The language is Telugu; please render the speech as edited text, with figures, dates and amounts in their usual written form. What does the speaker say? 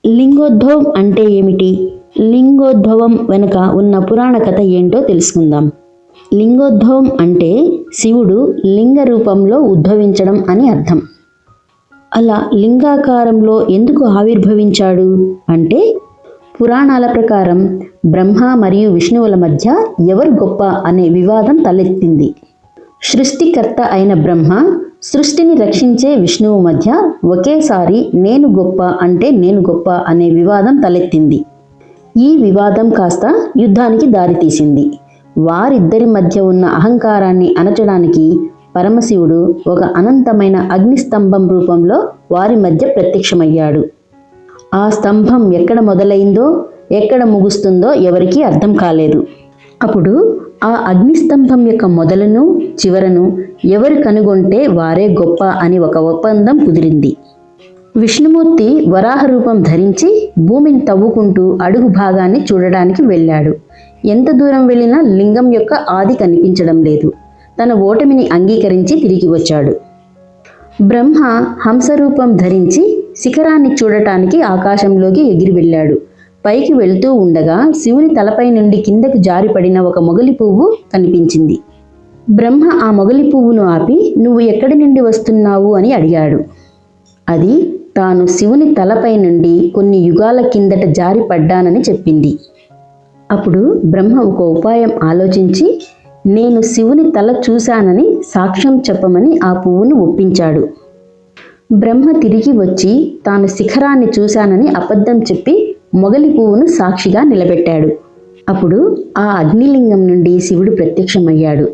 లింగోద్భవం అంటే ఏమిటి? లింగోద్భవం వెనుక ఉన్న పురాణ కథ ఏంటో తెలుసుకుందాం. లింగోద్భవం అంటే శివుడు లింగ రూపంలో ఉద్భవించడం అని అర్థం. అలా లింగాకారంలో ఎందుకు ఆవిర్భవించాడు అంటే, పురాణాల ప్రకారం బ్రహ్మ మరియు విష్ణువుల మధ్య ఎవరు గొప్ప అనే వివాదం తలెత్తింది. సృష్టికర్త అయిన బ్రహ్మ, సృష్టిని రక్షించే విష్ణువు మధ్య ఒకేసారి నేను గొప్ప అంటే నేను గొప్ప అనే వివాదం తలెత్తింది. ఈ వివాదం కాస్త యుద్ధానికి దారితీసింది. వారిద్దరి మధ్య ఉన్న అహంకారాన్ని అణచడానికి పరమశివుడు ఒక అనంతమైన అగ్నిస్తంభం రూపంలో వారి మధ్య ప్రత్యక్షమయ్యాడు. ఆ స్తంభం ఎక్కడ మొదలైందో ఎక్కడ ముగుస్తుందో ఎవరికీ అర్థం కాలేదు. అప్పుడు ఆ అగ్నిస్తంభం యొక్క మొదలను చివరను ఎవరు కనుగొంటే వారే గొప్ప అని ఒక ఒప్పందం కుదిరింది. విష్ణుమూర్తి వరాహ రూపం ధరించి భూమిని తవ్వుకుంటూ అడుగు భాగాన్ని చూడడానికి వెళ్ళాడు. ఎంత దూరం వెళ్ళినా లింగం యొక్క ఆది కనిపించడం లేదు. తన ఓటమిని అంగీకరించి తిరిగి వచ్చాడు. బ్రహ్మ హంసరూపం ధరించి శిఖరాన్ని చూడటానికి ఆకాశంలోకి ఎగిరి వెళ్ళాడు. పైకి వెళ్తూ ఉండగా శివుని తలపై నుండి కిందకు జారిపడిన ఒక మొగలి పువ్వు కనిపించింది. బ్రహ్మ ఆ మొగలి పువ్వును ఆపి, "నువ్వు ఎక్కడి నుండి వస్తున్నావు?" అని అడిగాడు. అది తాను శివుని తలపై నుండి కొన్ని యుగాల కిందట జారిపడ్డానని చెప్పింది. అప్పుడు బ్రహ్మ ఒక ఉపాయం ఆలోచించి, నేను శివుని తల చూశానని సాక్ష్యం చెప్పమని ఆ పువ్వును ఒప్పించాడు. బ్రహ్మ తిరిగి వచ్చి తాను శిఖరాన్ని చూశానని అబద్ధం చెప్పి మొగలి పువ్వును సాక్షిగా నిలబెట్టాడు. అప్పుడు ఆ అగ్నిలింగం నుండి శివుడు ప్రత్యక్షమయ్యాడు.